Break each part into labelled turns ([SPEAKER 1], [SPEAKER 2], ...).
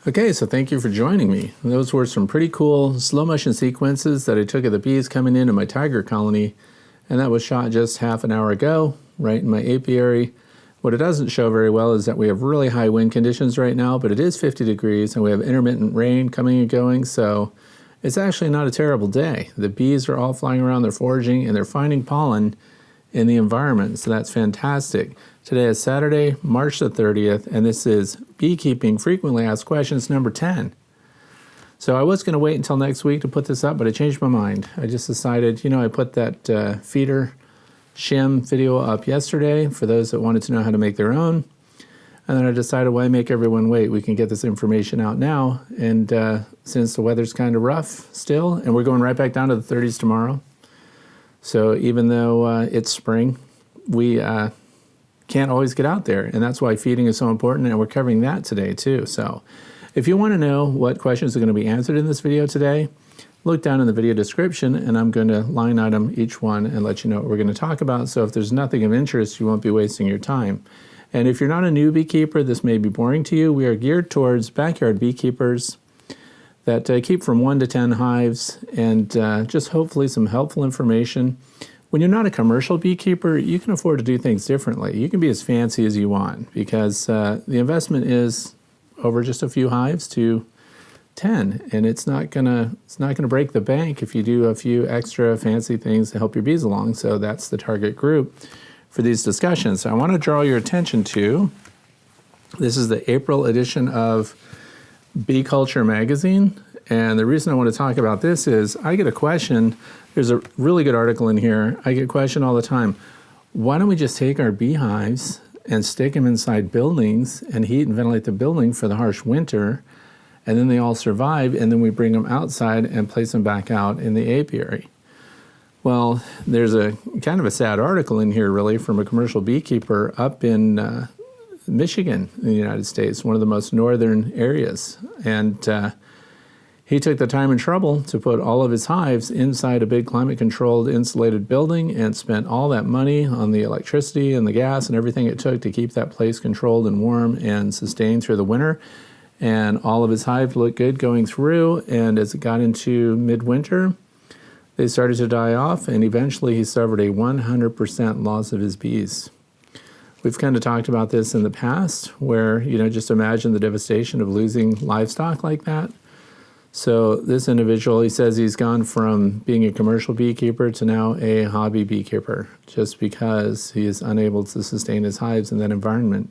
[SPEAKER 1] Okay, so thank you for joining me. Those were some pretty cool slow motion sequences that I took of the bees coming into my tiger colony, and that was shot just half an hour ago, right in my apiary. What it doesn't show very well is that we have really high wind conditions right now, but it is 50 degrees and we have intermittent rain coming and going, so it's actually not a terrible day. The bees are all flying around, they're foraging, and they're finding pollen in the environment, so that's fantastic. Today is Saturday, March the 30th, and this is Beekeeping Frequently Asked Questions number 10. So I was going to wait until next week to put this up, but I changed my mind. I just decided, I put that feeder shim video up yesterday for those that wanted to know how to make their own. And then I decided, why make everyone wait? We can get this information out now. And since the weather's kind of rough still, and we're going right back down to the 30s tomorrow. So even though it's spring, we can't always get out there, and that's why feeding is so important, and we're covering that today too. So if you want to know what questions are going to be answered in this video today, look down in the video description, and I'm going to line item each one and let you know what we're going to talk about. So if there's nothing of interest, you won't be wasting your time. And if you're not a new beekeeper, this may be boring to you. We are geared towards backyard beekeepers that keep from 1 to 10 hives, and just hopefully some helpful information. When you're not a commercial beekeeper, you can afford to do things differently. You can be as fancy as you want because the investment is over just a few hives to 10, and it's not gonna break the bank if you do a few extra fancy things to help your bees along. So that's the target group for these discussions. So I want to draw your attention to, this is the April edition of Bee Culture magazine. And the reason I want to talk about this is I get a question. There's a really good article in here. I get a question all the time. Why don't we just take our beehives and stick them inside buildings and heat and ventilate the building for the harsh winter, and then they all survive, and then we bring them outside and place them back out in the apiary? Well, there's a kind of a sad article in here really from a commercial beekeeper up in Michigan in the United States, one of the most northern areas. And he took the time and trouble to put all of his hives inside a big climate-controlled insulated building and spent all that money on the electricity and the gas and everything it took to keep that place controlled and warm and sustained through the winter. And all of his hives looked good going through, and as it got into midwinter, they started to die off, and eventually he suffered a 100% loss of his bees. We've kind of talked about this in the past where, just imagine the devastation of losing livestock like that. So this individual, he says he's gone from being a commercial beekeeper to now a hobby beekeeper just because he is unable to sustain his hives in that environment.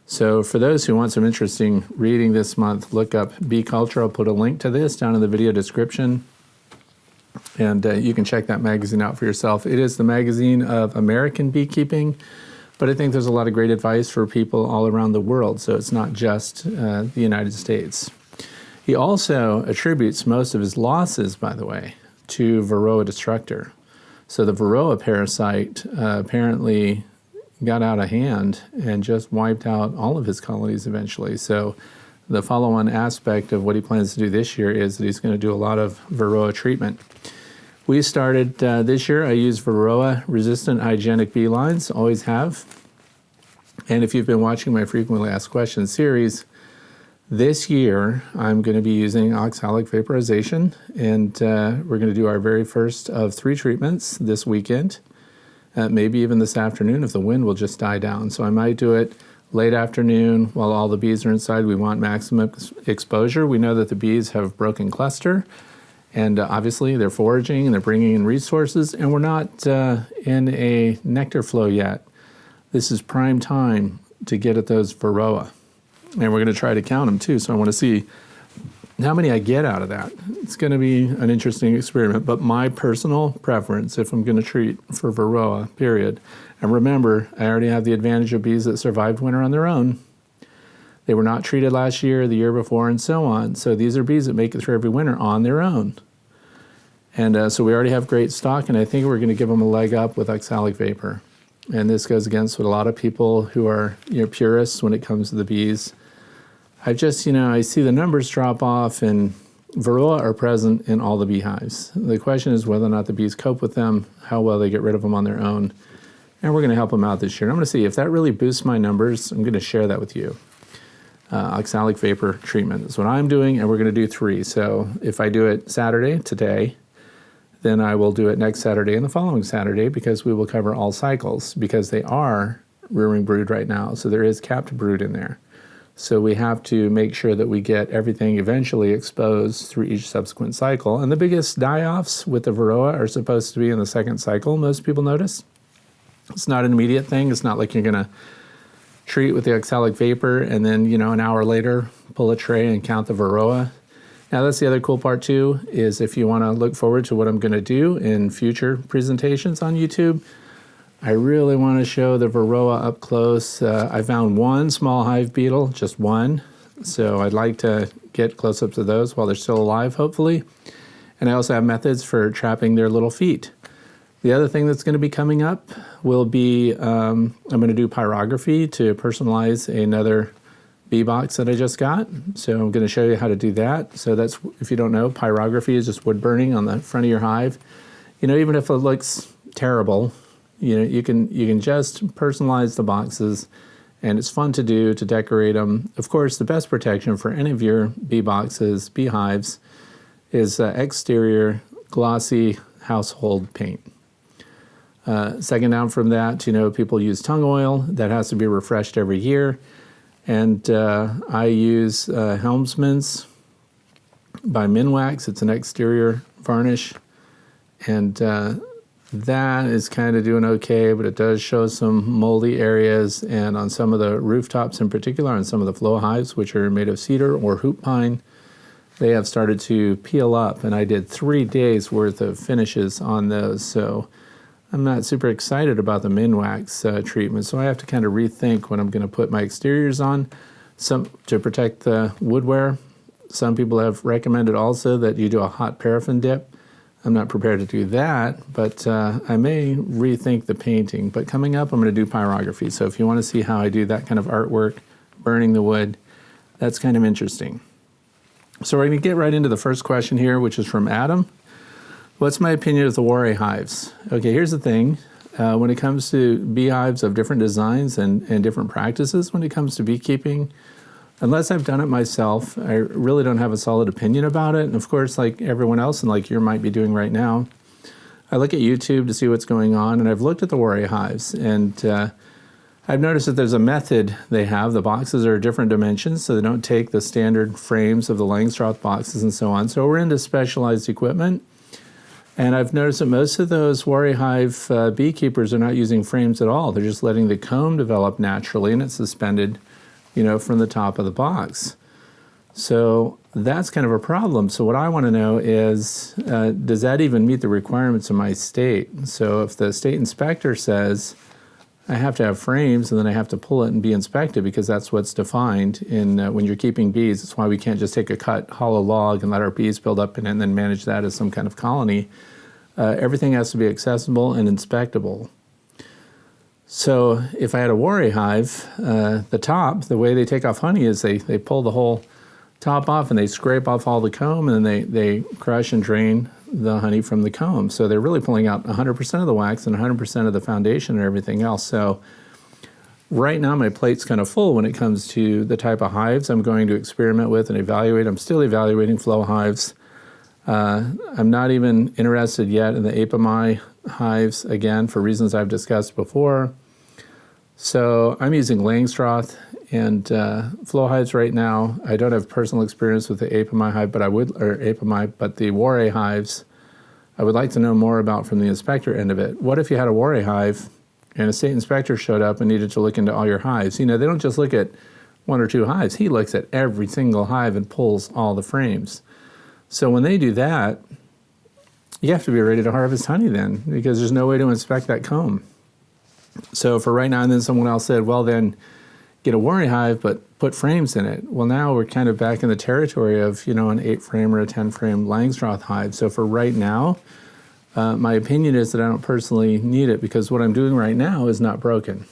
[SPEAKER 1] So for those who want some interesting reading this month, look up Bee Culture. I'll put a link to this down in the video description, and you can check that magazine out for yourself. It is the magazine of American beekeeping, but I think there's a lot of great advice for people all around the world, so it's not just the United States. He also attributes most of his losses, by the way, to Varroa destructor. So the Varroa parasite apparently got out of hand and just wiped out all of his colonies eventually. So the follow-on aspect of what he plans to do this year is that he's going to do a lot of Varroa treatment. We started this year, I use Varroa-resistant hygienic bee lines, always have. And if you've been watching my Frequently Asked Questions series, this year, I'm going to be using oxalic vaporization, and we're going to do our very first of 3 treatments this weekend, maybe even this afternoon if the wind will just die down. So I might do it late afternoon while all the bees are inside. We want maximum exposure. We know that the bees have broken cluster, and obviously they're foraging and they're bringing in resources, and we're not in a nectar flow yet. This is prime time to get at those Varroa. And we're going to try to count them too, so I want to see how many I get out of that. It's going to be an interesting experiment, but my personal preference, if I'm going to treat for Varroa, period, and remember, I already have the advantage of bees that survived winter on their own. They were not treated last year, the year before, and so on. So these are bees that make it through every winter on their own. And so we already have great stock, and I think we're going to give them a leg up with oxalic vapor. And this goes against what a lot of people who are purists when it comes to the bees. I just, I see the numbers drop off, and Varroa are present in all the beehives. The question is whether or not the bees cope with them, how well they get rid of them on their own. And we're going to help them out this year. I'm going to see if that really boosts my numbers. I'm going to share that with you. oxalic vapor treatment. That's what I'm doing, and we're going to do 3. So if I do it Saturday, today, then I will do it next Saturday and the following Saturday, because we will cover all cycles, because they are rearing brood right now. So there is capped brood in there. So we have to make sure that we get everything eventually exposed through each subsequent cycle. And the biggest die-offs with the Varroa are supposed to be in the second cycle, most people notice. It's not an immediate thing. It's not like you're going to treat with the oxalic vapor and then, an hour later, pull a tray and count the Varroa. Now, that's the other cool part, too, is if you want to look forward to what I'm going to do in future presentations on YouTube, I really want to show the Varroa up close. I found one small hive beetle, just one. So I'd like to get close-ups of those while they're still alive, hopefully. And I also have methods for trapping their little feet. The other thing that's going to be coming up will be I'm going to do pyrography to personalize another bee box that I just got. So I'm going to show you how to do that. So that's, if you don't know, pyrography is just wood burning on the front of your hive. Even if it looks terrible, you can just personalize the boxes, and it's fun to do, to decorate them. Of course, the best protection for any of your bee boxes, bee hives, is exterior glossy household paint. Second down from that, people use tung oil. That has to be refreshed every year. And I use Helmsman's by Minwax. It's an exterior varnish. And that is kind of doing okay, but it does show some moldy areas, and on some of the rooftops in particular, on some of the flow hives, which are made of cedar or hoop pine, they have started to peel up, and I did 3 days worth of finishes on those, so I'm not super excited about the Minwax treatment, so I have to kind of rethink when I'm going to put my exteriors on to protect the woodware. Some people have recommended also that you do a hot paraffin dip. I'm not prepared to do that, but I may rethink the painting. But coming up, I'm going to do pyrography. So if you want to see how I do that kind of artwork, burning the wood, that's kind of interesting. So we're going to get right into the first question here, which is from Adam. What's my opinion of the Warre Hives? Okay, here's the thing. When it comes to beehives of different designs and different practices, when it comes to beekeeping, unless I've done it myself, I really don't have a solid opinion about it. And of course, like everyone else, and like you might be doing right now, I look at YouTube to see what's going on, and I've looked at the Warre Hives, and I've noticed that there's a method they have. The boxes are different dimensions, so they don't take the standard frames of the Langstroth boxes and so on. So we're into specialized equipment. And I've noticed that most of those Warre Hive beekeepers are not using frames at all. They're just letting the comb develop naturally, and it's suspended from the top of the box. So that's kind of a problem. So what I want to know is, does that even meet the requirements of my state? So if the state inspector says I have to have frames, and then I have to pull it and be inspected, because that's what's defined in when you're keeping bees. That's why we can't just take a cut hollow log and let our bees build up in it and then manage that as some kind of colony. Everything has to be accessible and inspectable. So if I had a Warre hive, the top, the way they take off honey is they pull the whole top off and they scrape off all the comb, and then they crush and drain the honey from the comb. So they're really pulling out 100% of the wax and 100% of the foundation and everything else. So right now my plate's kind of full when it comes to the type of hives I'm going to experiment with and evaluate. I'm still evaluating flow hives. I'm not even interested yet in the apami hives, again, for reasons I've discussed before. So I'm using Langstroth and flow hives right now. I don't have personal experience with the apami hive, but the Warre hives, I would like to know more about from the inspector end of it. What if you had a Warre hive and a state inspector showed up and needed to look into all your hives? They don't just look at 1 or 2 hives. He looks at every single hive and pulls all the frames. So when they do that, you have to be ready to harvest honey then, because there's no way to inspect that comb. So for right now, and then someone else said, well, then get a Warre hive, but put frames in it. Well, now we're kind of back in the territory of, an 8-frame or a 10-frame Langstroth hive. So for right now, my opinion is that I don't personally need it, because what I'm doing right now is not broken.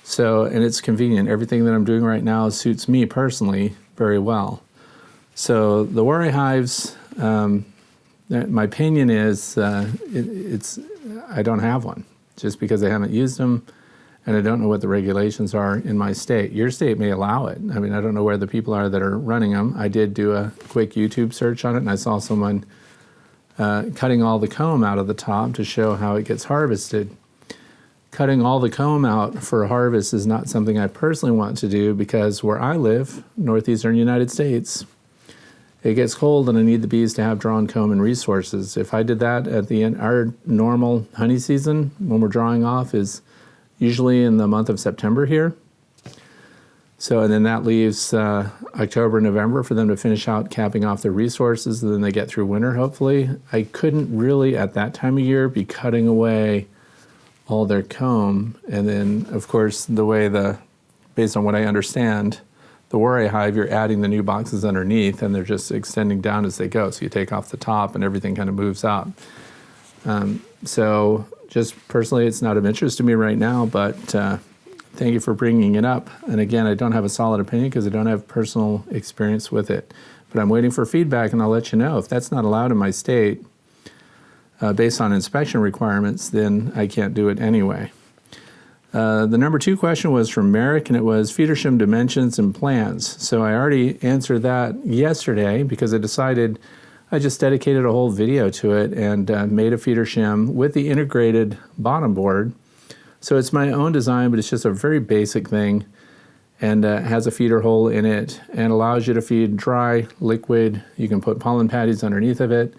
[SPEAKER 1] So, and it's convenient. Everything that I'm doing right now suits me personally very well. So the Warre hives, my opinion is I don't have one, just because I haven't used them. and I don't know what the regulations are in my state. Your state may allow it. I mean, I don't know where the people are that are running them. I did do a quick YouTube search on it, and I saw someone cutting all the comb out of the top to show how it gets harvested. Cutting all the comb out for harvest is not something I personally want to do because where I live, northeastern United States, it gets cold and I need the bees to have drawn comb and resources. If I did that at the end, our normal honey season when we're drawing off is usually in the month of September here. So, and then that leaves October, November for them to finish out capping off their resources, and then they get through winter, hopefully. I couldn't really, at that time of year, be cutting away all their comb. And then, of course, based on what I understand, the Warre Hive, you're adding the new boxes underneath, and they're just extending down as they go. So you take off the top, and everything kind of moves up. So just personally, it's not of interest to me right now, but thank you for bringing it up. And again, I don't have a solid opinion because I don't have personal experience with it. But I'm waiting for feedback, and I'll let you know. If that's not allowed in my state, based on inspection requirements, then I can't do it anyway. The number 2 question was from Merrick, and it was feeder shim dimensions and plans. So I already answered that yesterday because I just dedicated a whole video to it and made a feeder shim with the integrated bottom board. So it's my own design, but it's just a very basic thing, and has a feeder hole in it and allows you to feed dry, liquid. You can put pollen patties underneath of it.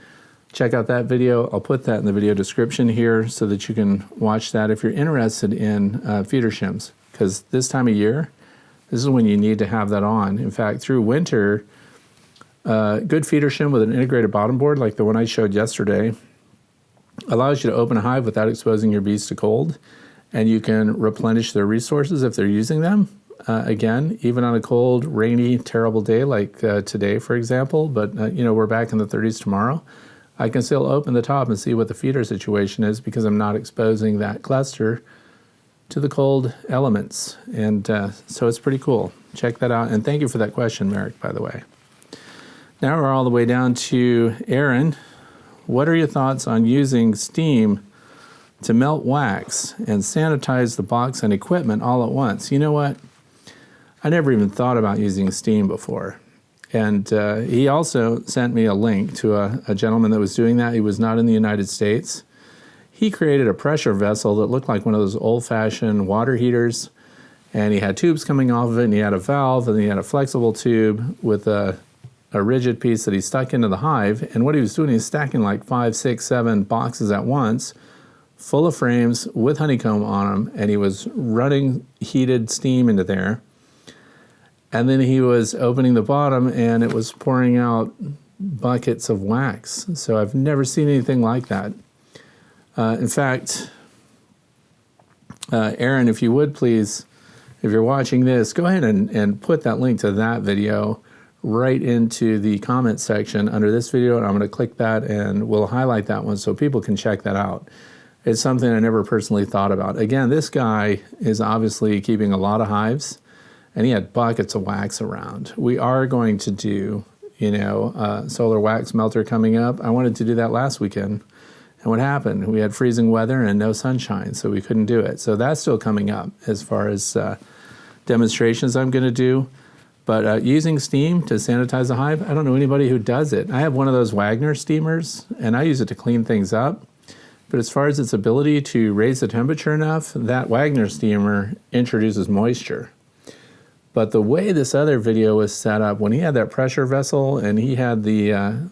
[SPEAKER 1] Check out that video. I'll put that in the video description here so that you can watch that if you're interested in feeder shims, because this time of year, this is when you need to have that on. In fact, through winter, good feeder shim with an integrated bottom board like the one I showed yesterday allows you to open a hive without exposing your bees to cold, and you can replenish their resources if they're using them. Again, even on a cold, rainy, terrible day like today, for example, but we're back in the 30s tomorrow, I can still open the top and see what the feeder situation is because I'm not exposing that cluster to the cold elements. And so it's pretty cool. Check that out. And thank you for that question, Merrick, by the way. Now we're all the way down to Aaron. What are your thoughts on using steam to melt wax and sanitize the box and equipment all at once? You know what? I never even thought about using steam before. And he also sent me a link to a gentleman that was doing that. He was not in the United States. He created a pressure vessel that looked like one of those old-fashioned water heaters. And he had tubes coming off of it, and he had a valve, and he had a flexible tube with a rigid piece that he stuck into the hive. And what he was doing, he was stacking like 5, 6, 7 boxes at once, full of frames with honeycomb on them, and he was running heated steam into there. And then he was opening the bottom, and it was pouring out buckets of wax. So I've never seen anything like that. In fact, Aaron, if you would please, if you're watching this, go ahead and put that link to that video right into the comment section under this video, and I'm going to click that, and we'll highlight that one so people can check that out. It's something I never personally thought about. Again, this guy is obviously keeping a lot of hives, and he had buckets of wax around. We are going to do, solar wax melter coming up. I wanted to do that last weekend. And what happened? We had freezing weather and no sunshine, so we couldn't do it. So that's still coming up as far as demonstrations I'm going to do. But using steam to sanitize a hive, I don't know anybody who does it. I have one of those Wagner steamers, and I use it to clean things up. But as far as its ability to raise the temperature enough, that Wagner steamer introduces moisture. But the way this other video was set up, when he had that pressure vessel and he had the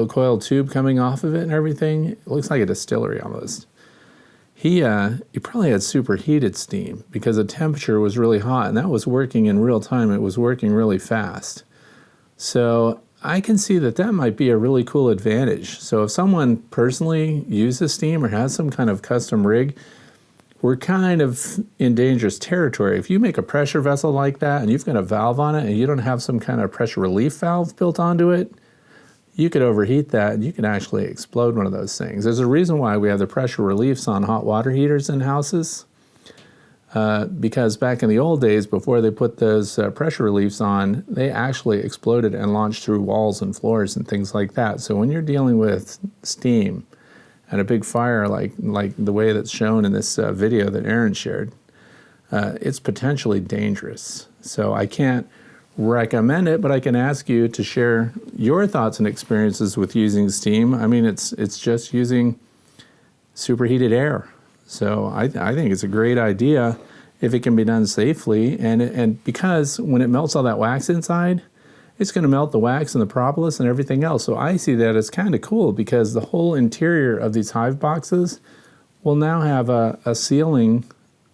[SPEAKER 1] coiled tube coming off of it and everything, it looks like a distillery almost. He probably had superheated steam because the temperature was really hot, and that was working in real time. It was working really fast. So I can see that might be a really cool advantage. So if someone personally uses steam or has some kind of custom rig, we're kind of in dangerous territory. If you make a pressure vessel like that and you've got a valve on it and you don't have some kind of pressure relief valve built onto it, you could overheat that and you can actually explode one of those things. There's a reason why we have the pressure reliefs on hot water heaters in houses, because back in the old days, before they put those pressure reliefs on, they actually exploded and launched through walls and floors and things like that. So when you're dealing with steam and a big fire like the way that's shown in this video that Aaron shared, it's potentially dangerous. So I can't recommend it, but I can ask you to share your thoughts and experiences with using steam. I mean, it's just using superheated air. So I think it's a great idea if it can be done safely. And because when it melts all that wax inside, it's going to melt the wax and the propolis and everything else. So I see that as kind of cool because the whole interior of these hive boxes will now have a sealing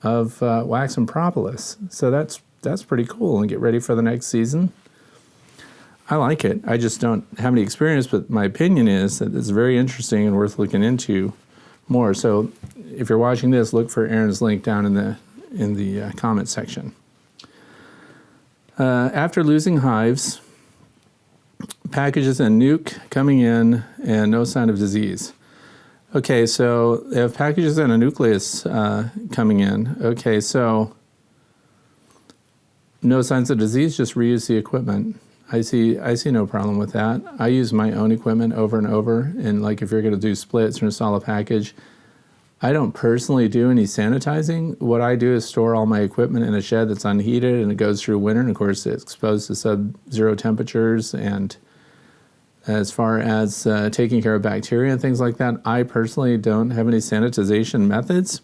[SPEAKER 1] of wax and propolis. So that's pretty cool, and get ready for the next season. I like it. I just don't have any experience, but my opinion is that it's very interesting and worth looking into more. So if you're watching this, look for Aaron's link down in the comment section. After losing hives, packages and nuke coming in and no sign of disease. Okay, so they have packages and a nucleus coming in. Okay, so no signs of disease, just reuse the equipment. I see no problem with that. I use my own equipment over and over, and like if you're going to do splits or install a package, I don't personally do any sanitizing. What I do is store all my equipment in a shed that's unheated, and it goes through winter, and of course it's exposed to sub-zero temperatures. And as far as taking care of bacteria and things like that, I personally don't have any sanitization methods.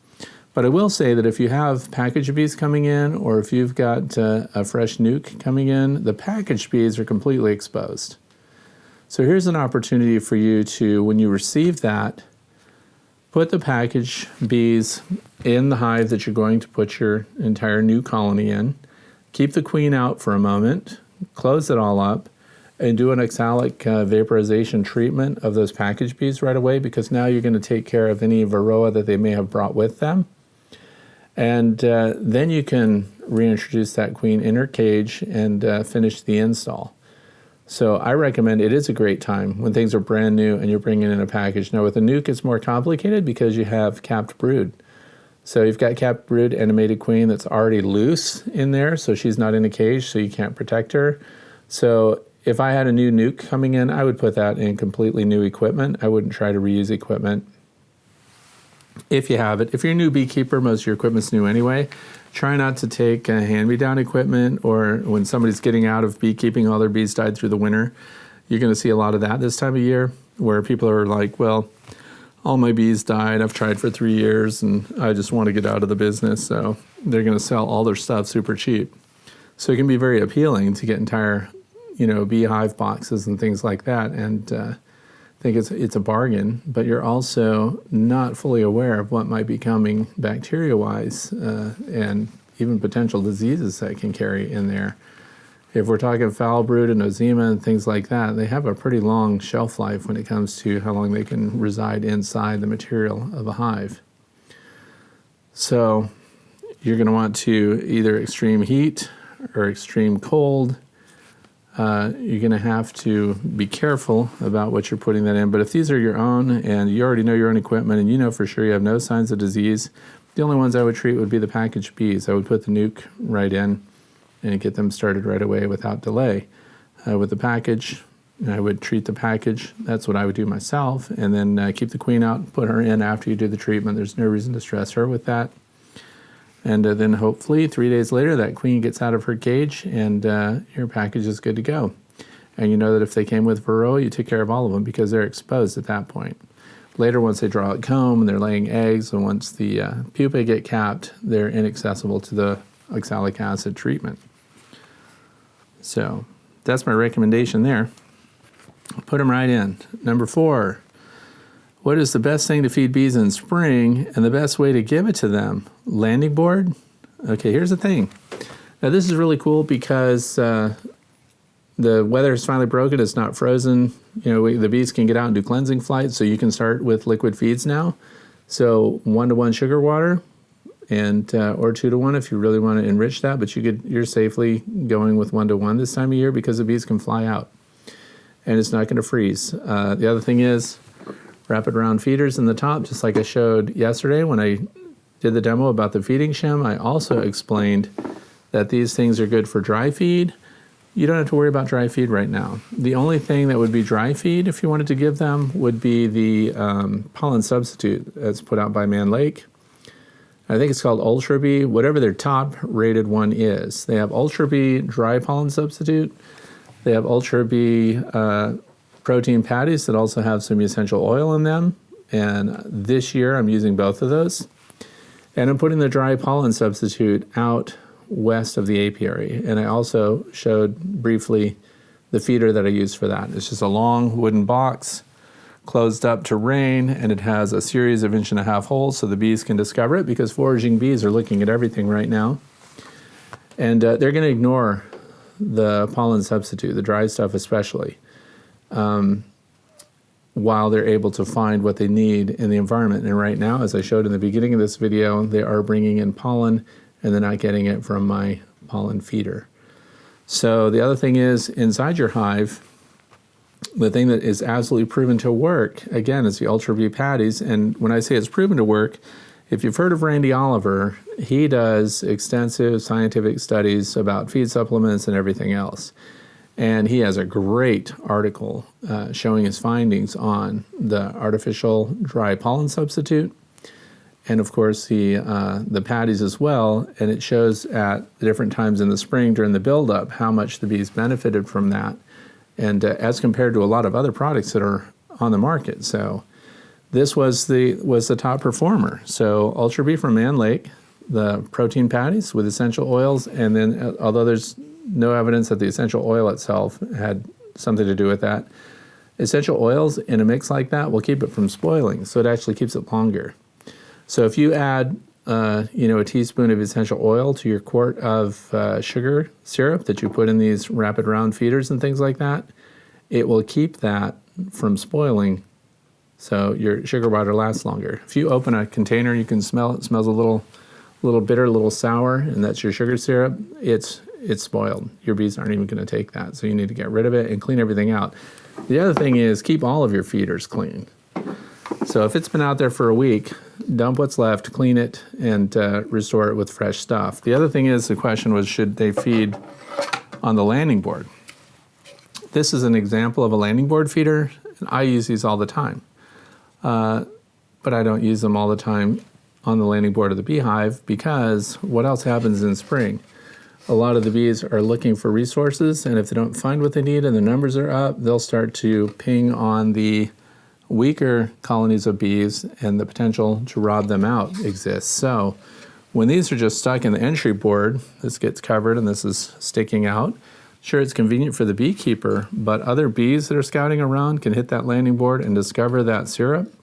[SPEAKER 1] But I will say that if you have package bees coming in, or if you've got a fresh nuke coming in, the package bees are completely exposed. So here's an opportunity for you to, when you receive that, put the package bees in the hive that you're going to put your entire new colony in. Keep the queen out for a moment, close it all up, and do an oxalic vaporization treatment of those package bees right away, because now you're going to take care of any Varroa that they may have brought with them. And then you can reintroduce that queen in her cage and finish the install. So I recommend, it is a great time when things are brand new and you're bringing in a package. Now with a nuke, it's more complicated because you have capped brood. So you've got capped brood and a mated queen that's already loose in there, so she's not in a cage, so you can't protect her. So if I had a new nuke coming in, I would put that in completely new equipment. I wouldn't try to reuse equipment. If you have it, if you're a new beekeeper, most of your equipment's new anyway. Try not to take hand-me-down equipment, or when somebody's getting out of beekeeping, all their bees died through the winter. You're going to see a lot of that this time of year, where people are like, well, all my bees died, I've tried for 3 years, and I just want to get out of the business. So they're going to sell all their stuff super cheap. So it can be very appealing to get entire beehive boxes and things like that, and I think it's a bargain, but you're also not fully aware of what might be coming bacteria-wise and even potential diseases that can carry in there. If we're talking foul brood and nosema and things like that, they have a pretty long shelf life when it comes to how long they can reside inside the material of a hive. So you're going to want to either extreme heat or extreme cold. You're going to have to be careful about what you're putting that in. But if these are your own and you already know your own equipment and you know for sure you have no signs of disease, the only ones I would treat would be the packaged bees. I would put the nuke right in and get them started right away without delay. With the package, I would treat the package. That's what I would do myself. And then keep the queen out and put her in after you do the treatment. There's no reason to stress her with that. And then hopefully 3 days later, that queen gets out of her cage and your package is good to go. And you know that if they came with Varroa, you took care of all of them because they're exposed at that point. Later, once they draw out comb and they're laying eggs, and once the pupae get capped, they're inaccessible to the oxalic acid treatment. So that's my recommendation there. Put them right in. Number 4. What is the best thing to feed bees in spring and the best way to give it to them? Landing board? Okay, here's the thing. Now this is really cool because the weather is finally broken. It's not frozen. The bees can get out and do cleansing flights, so you can start with liquid feeds now. So 1-to-1 sugar water, and or 2-to-1 if you really want to enrich that. But you're safely going with 1-to-1 this time of year because the bees can fly out, and it's not going to freeze. The other thing is, wrap it around feeders in the top, just like I showed yesterday when I did the demo about the feeding shim. I also explained that these things are good for dry feed. You don't have to worry about dry feed right now. The only thing that would be dry feed if you wanted to give them would be the pollen substitute that's put out by Man Lake. I think it's called Ultra Bee, whatever their top rated one is. They have Ultra Bee dry pollen substitute. They have Ultra Bee protein patties that also have some essential oil in them. And this year I'm using both of those. And I'm putting the dry pollen substitute out west of the apiary. And I also showed briefly the feeder that I use for that. It's just a long wooden box closed up to rain, and it has a series of 1.5 inch holes so the bees can discover it, because foraging bees are looking at everything right now. And they're going to ignore the pollen substitute, the dry stuff especially, while they're able to find what they need in the environment. And right now, as I showed in the beginning of this video, they are bringing in pollen and they're not getting it from my pollen feeder. So the other thing is, inside your hive, the thing that is absolutely proven to work, again, is the Ultra Bee patties. And when I say it's proven to work, if you've heard of Randy Oliver, he does extensive scientific studies about feed supplements and everything else. And he has a great article showing his findings on the artificial dry pollen substitute, and of course the patties as well. And it shows at different times in the spring during the buildup how much the bees benefited from that, and as compared to a lot of other products that are on the market. So this was the top performer. So Ultra Bee from Man Lake, the protein patties with essential oils, and then although there's no evidence that the essential oil itself had something to do with that, essential oils in a mix like that will keep it from spoiling, so it actually keeps it longer. So if you add a teaspoon of essential oil to your quart of sugar syrup that you put in these rapid round feeders and things like that, it will keep that from spoiling, so your sugar water lasts longer. If you open a container, you can smell it. It smells a little bitter, a little sour, and that's your sugar syrup. It's spoiled. Your bees aren't even going to take that, so you need to get rid of it and clean everything out. The other thing is, keep all of your feeders clean. So if it's been out there for a week, dump what's left, clean it, and restore it with fresh stuff. The other thing is, the question was, should they feed on the landing board? This is an example of a landing board feeder, and I use these all the time. But I don't use them all the time on the landing board of the beehive, because what else happens in spring? A lot of the bees are looking for resources, and if they don't find what they need and the numbers are up, they'll start to ping on the weaker colonies of bees, and the potential to rob them out exists. So when these are just stuck in the entry board, this gets covered and this is sticking out. Sure, it's convenient for the beekeeper, but other bees that are scouting around can hit that landing board and discover that syrup,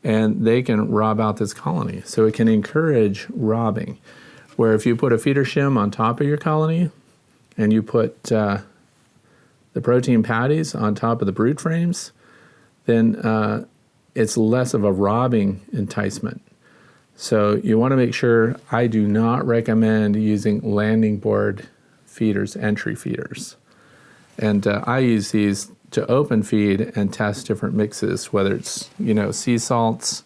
[SPEAKER 1] and they can rob out this colony. So it can encourage robbing. Where if you put a feeder shim on top of your colony, and you put the protein patties on top of the brood frames, then it's less of a robbing enticement. So you want to make sure, I do not recommend using landing board feeders, entry feeders. And I use these to open feed and test different mixes, whether it's sea salts,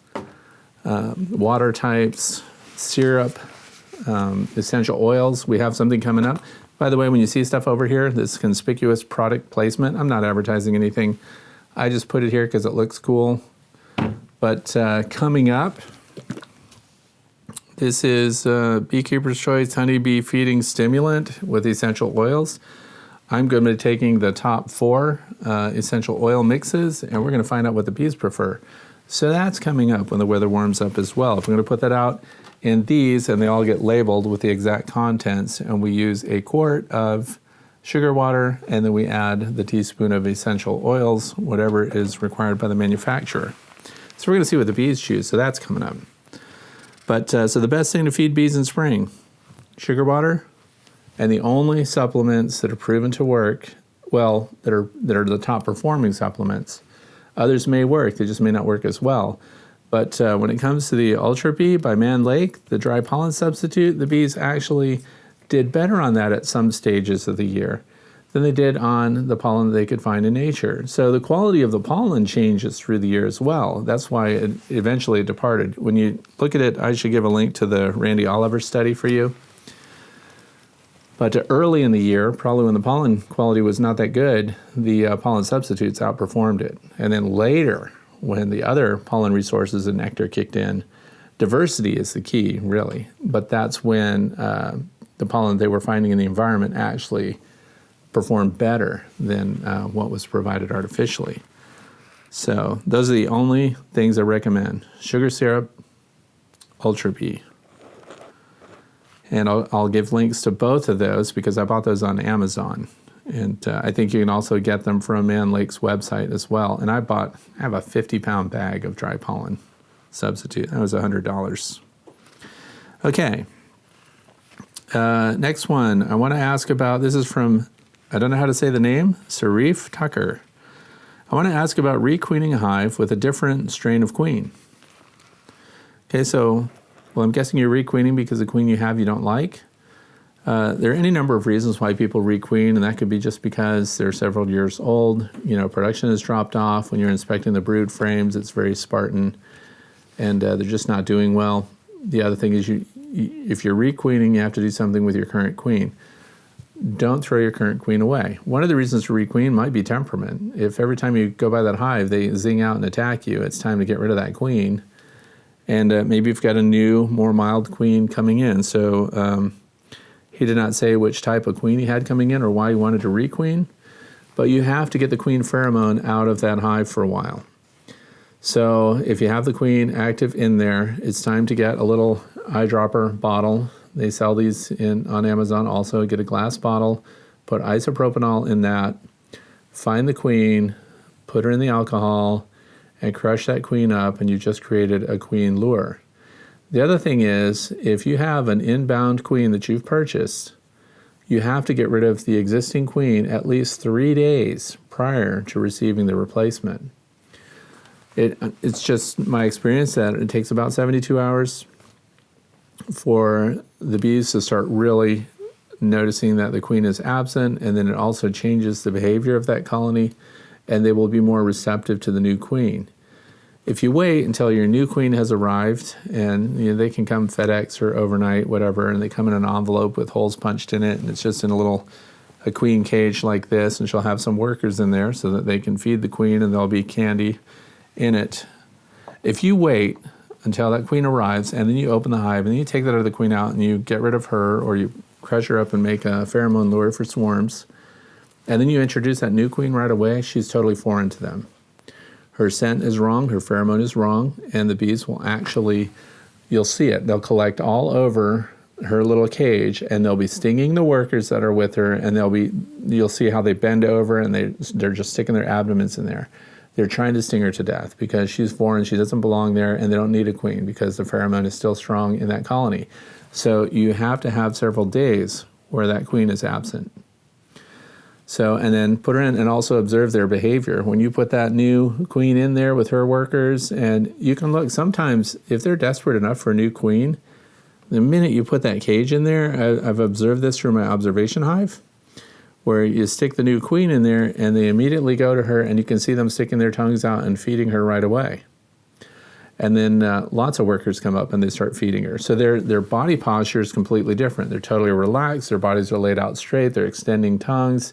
[SPEAKER 1] water types, syrup, essential oils. We have something coming up. By the way, when you see stuff over here, this conspicuous product placement, I'm not advertising anything. I just put it here because it looks cool. But coming up, this is Beekeeper's Choice Honeybee Feeding Stimulant with essential oils. I'm going to be taking the top 4 essential oil mixes, and we're going to find out what the bees prefer. So that's coming up when the weather warms up as well. If we're going to put that out in these, and they all get labeled with the exact contents, and we use a quart of sugar water, and then we add the teaspoon of essential oils, whatever is required by the manufacturer. So we're going to see what the bees choose, so that's coming up. But so the best thing to feed bees in spring, sugar water, and the only supplements that are proven to work, well, that are the top performing supplements. Others may work, they just may not work as well. But when it comes to the Ultra Bee by Man Lake, the dry pollen substitute, the bees actually did better on that at some stages of the year than they did on the pollen that they could find in nature. So the quality of the pollen changes through the year as well. That's why it eventually departed. When you look at it, I should give a link to the Randy Oliver study for you. But early in the year, probably when the pollen quality was not that good, the pollen substitutes outperformed it. And then later, when the other pollen resources and nectar kicked in, Diversity is the key, really, but that's when the pollen they were finding in the environment actually performed better than what was provided artificially. So those are the only things I recommend: sugar syrup, Ultra Bee. And I'll give links to both of those because I bought those on Amazon. And I think you can also get them from Man Lake's website as well. And I have a 50-pound bag of dry pollen substitute. That was $100. Okay. Next one I want to ask about, this is from, I don't know how to say the name, Sarif Tucker. I want to ask about requeening a hive with a different strain of queen. Okay, so, well, I'm guessing you're requeening because the queen you have you don't like. There are any number of reasons why people requeen, and that could be just because they're several years old. You know, production has dropped off. When you're inspecting the brood frames, it's very Spartan, and they're just not doing well. The other thing is, if you're requeening, you have to do something with your current queen. Don't throw your current queen away. One of the reasons to requeen might be temperament. If every time you go by that hive, they zing out and attack you, it's time to get rid of that queen. And maybe you've got a new, more mild queen coming in. So he did not say which type of queen he had coming in or why he wanted to requeen, but you have to get the queen pheromone out of that hive for a while. So if you have the queen active in there, it's time to get a little eyedropper bottle. They sell these on Amazon also. Get a glass bottle, put isopropanol in that, find the queen, put her in the alcohol, and crush that queen up, and you just created a queen lure. The other thing is, if you have an inbound queen that you've purchased, you have to get rid of the existing queen at least 3 days prior to receiving the replacement. It's just my experience that it takes about 72 hours for the bees to start really noticing that the queen is absent, and then it also changes the behavior of that colony, and they will be more receptive to the new queen. If you wait until your new queen has arrived, and they can come FedEx or overnight, whatever, and they come in an envelope with holes punched in it, and it's just in a queen cage like this, and she'll have some workers in there so that they can feed the queen, and there'll be candy in it. If you wait until that queen arrives, and then you open the hive, and then you take that other queen out, and you get rid of her, or you crush her up and make a pheromone lure for swarms, and then you introduce that new queen right away, she's totally foreign to them. Her scent is wrong, her pheromone is wrong, and the bees will actually, you'll see it, they'll collect all over her little cage, and they'll be stinging the workers that are with her, and you'll see how they bend over, and they're just sticking their abdomens in there. They're trying to sting her to death because she's foreign, she doesn't belong there, and they don't need a queen because the pheromone is still strong in that colony. So you have to have several days where that queen is absent. So, and then put her in and also observe their behavior. When you put that new queen in there with her workers, and you can look, sometimes if they're desperate enough for a new queen, the minute you put that cage in there, I've observed this through my observation hive, where you stick the new queen in there and they immediately go to her, and you can see them sticking their tongues out and feeding her right away. And then lots of workers come up and they start feeding her. So their body posture is completely different. They're totally relaxed, their bodies are laid out straight, they're extending tongues.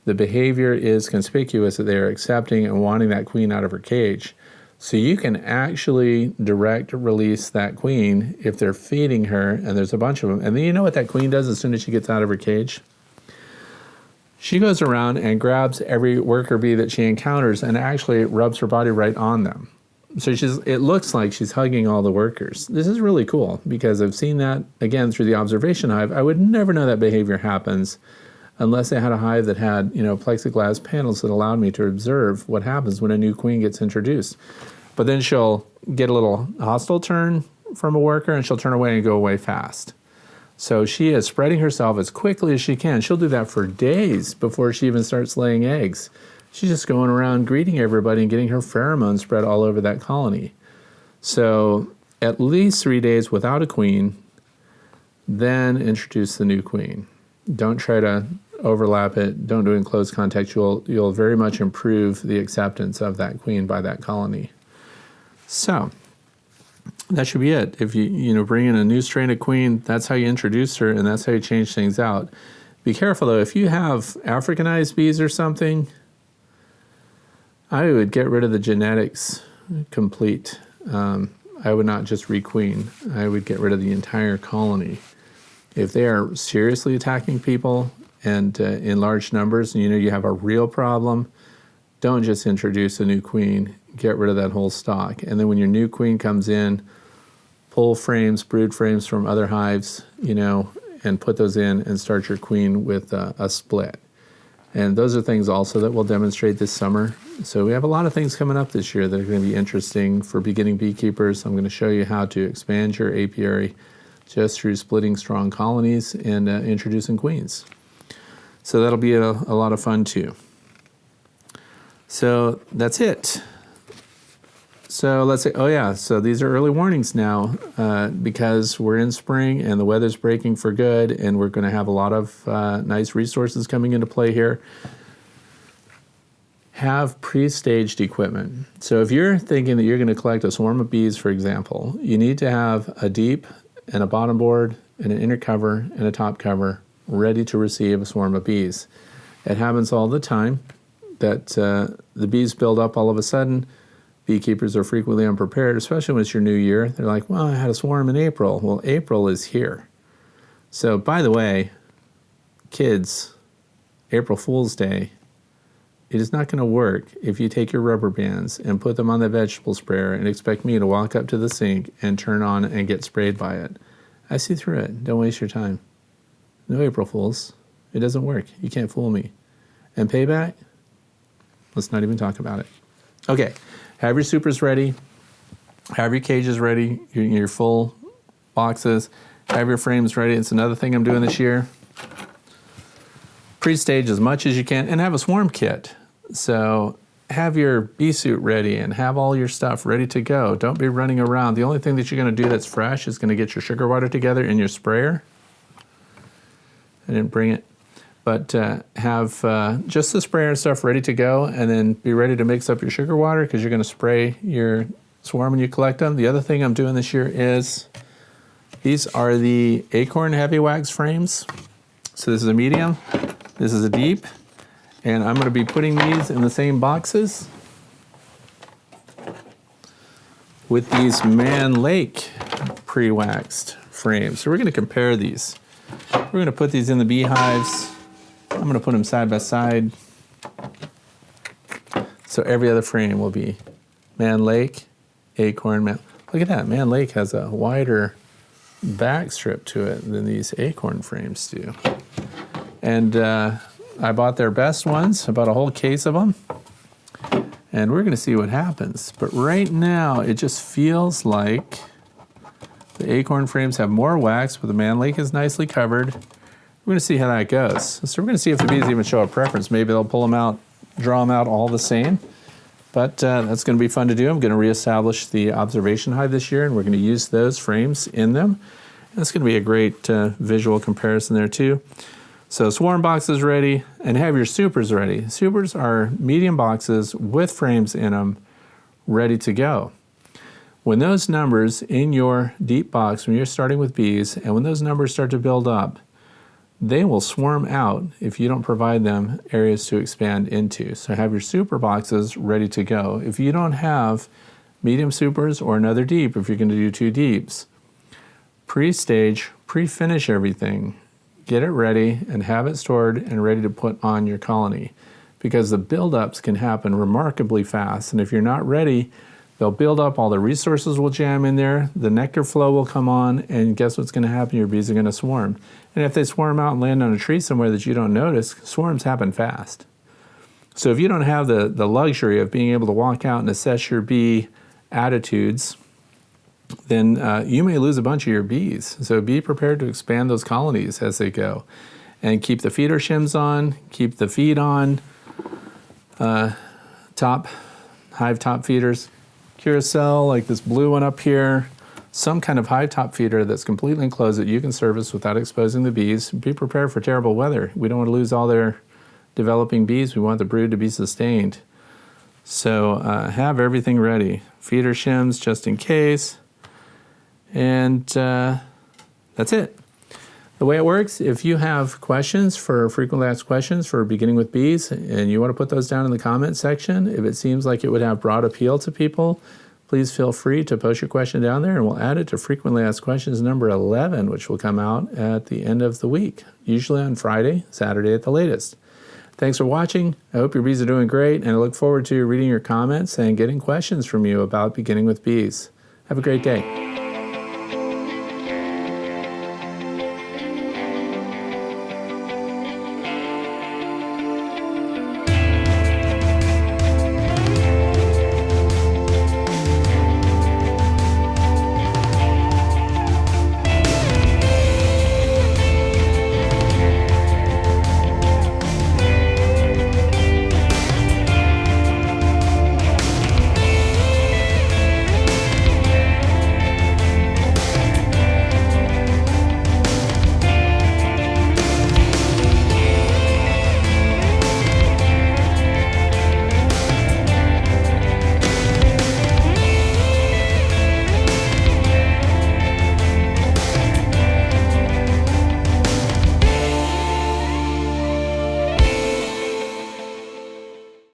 [SPEAKER 1] The behavior is conspicuous that they are accepting and wanting that queen out of her cage. So you can actually direct release that queen if they're feeding her, and there's a bunch of them. And then you know what that queen does as soon as she gets out of her cage? She goes around and grabs every worker bee that she encounters and actually rubs her body right on them. So it looks like she's hugging all the workers. This is really cool because I've seen that, again, through the observation hive. I would never know that behavior happens unless they had a hive that had, plexiglass panels that allowed me to observe what happens when a new queen gets introduced. But then she'll get a little hostile turn from a worker, and she'll turn away and go away fast. So she is spreading herself as quickly as she can. She'll do that for days before she even starts laying eggs. She's just going around greeting everybody and getting her pheromones spread all over that colony. So at least 3 days without a queen, then introduce the new queen. Don't try to overlap it. Don't do it in close contact. You'll very much improve the acceptance of that queen by that colony. So that should be it. If you bring in a new strain of queen, that's how you introduce her, and that's how you change things out. Be careful though. If you have Africanized bees or something, I would get rid of the genetics complete. I would not just requeen. I would get rid of the entire colony. If they are seriously attacking people and in large numbers, and you have a real problem, don't just introduce a new queen. Get rid of that whole stock. And then when your new queen comes in, pull frames, brood frames from other hives, and put those in and start your queen with a split. And those are things also that we'll demonstrate this summer. So we have a lot of things coming up this year that are going to be interesting for beginning beekeepers. I'm going to show you how to expand your apiary just through splitting strong colonies and introducing queens. So that'll be a lot of fun too. So that's it. So let's say, so these are early warnings now because we're in spring and the weather's breaking for good, and we're going to have a lot of nice resources coming into play here. Have pre-staged equipment. So if you're thinking that you're going to collect a swarm of bees, for example, you need to have a deep and a bottom board and an inner cover and a top cover ready to receive a swarm of bees. It happens all the time that the bees build up all of a sudden. Beekeepers are frequently unprepared, especially when it's your new year. They're like, well, I had a swarm in April. Well, April is here. So, by the way, kids, April Fool's Day, it is not going to work if you take your rubber bands and put them on the vegetable sprayer and expect me to walk up to the sink and turn on and get sprayed by it. I see through it. Don't waste your time. No April Fools. It doesn't work. You can't fool me. And payback? Let's not even talk about it. Okay. Have your supers ready. Have your cages ready, your full boxes. Have your frames ready. It's another thing I'm doing this year. Pre-stage as much as you can and have a swarm kit. So have your bee suit ready and have all your stuff ready to go. Don't be running around. The only thing that you're going to do that's fresh is going to get your sugar water together in your sprayer. I didn't bring it. But have just the sprayer and stuff ready to go, and then be ready to mix up your sugar water because you're going to spray your swarm when you collect them. The other thing I'm doing this year is these are the acorn heavy wax frames. So this is a medium, this is a deep, and I'm going to be putting these in the same boxes with these Man Lake pre-waxed frames. So we're going to compare these. We're going to put these in the beehives. I'm going to put them side by side. So every other frame will be Man Lake, Acorn, Man. Look at that. Man Lake has a wider back strip to it than these Acorn frames do. And I bought their best ones. I bought a whole case of them. And we're going to see what happens. But right now, it just feels like the Acorn frames have more wax, but the Man Lake is nicely covered. We're going to see how that goes. So we're going to see if the bees even show a preference. Maybe they'll pull them out, draw them out all the same. But that's going to be fun to do. I'm going to reestablish the observation hive this year, and we're going to use those frames in them. And it's going to be a great visual comparison there too. So swarm boxes ready, and have your supers ready. Supers are medium boxes with frames in them ready to go. When those numbers in your deep box, when you're starting with bees, and when those numbers start to build up, they will swarm out if you don't provide them areas to expand into. So have your super boxes ready to go. If you don't have medium supers or another deep, if you're going to do two deeps, pre-stage, pre-finish everything. Get it ready and have it stored and ready to put on your colony, because the buildups can happen remarkably fast. And if you're not ready, they'll build up, all the resources will jam in there, the nectar flow will come on, and guess what's going to happen? Your bees are going to swarm. And if they swarm out and land on a tree somewhere that you don't notice, swarms happen fast. So if you don't have the luxury of being able to walk out and assess your bee attitudes, then you may lose a bunch of your bees. So be prepared to expand those colonies as they go. And keep the feeder shims on, keep the feed on, hive top feeders. Curacao, like this blue one up here, some kind of hive top feeder that's completely enclosed that you can service without exposing the bees. Be prepared for terrible weather. We don't want to lose all their developing bees. We want the brood to be sustained. So have everything ready. Feeder shims just in case. And that's it. The way it works, if you have questions for frequently asked questions for beginning with bees, and you want to put those down in the comment section, if it seems like it would have broad appeal to people, please feel free to post your question down there, and we'll add it to frequently asked questions number 11, which will come out at the end of the week, usually on Friday, Saturday at the latest. Thanks for watching. I hope your bees are doing great, and I look forward to reading your comments and getting questions from you about beginning with bees. Have a great day.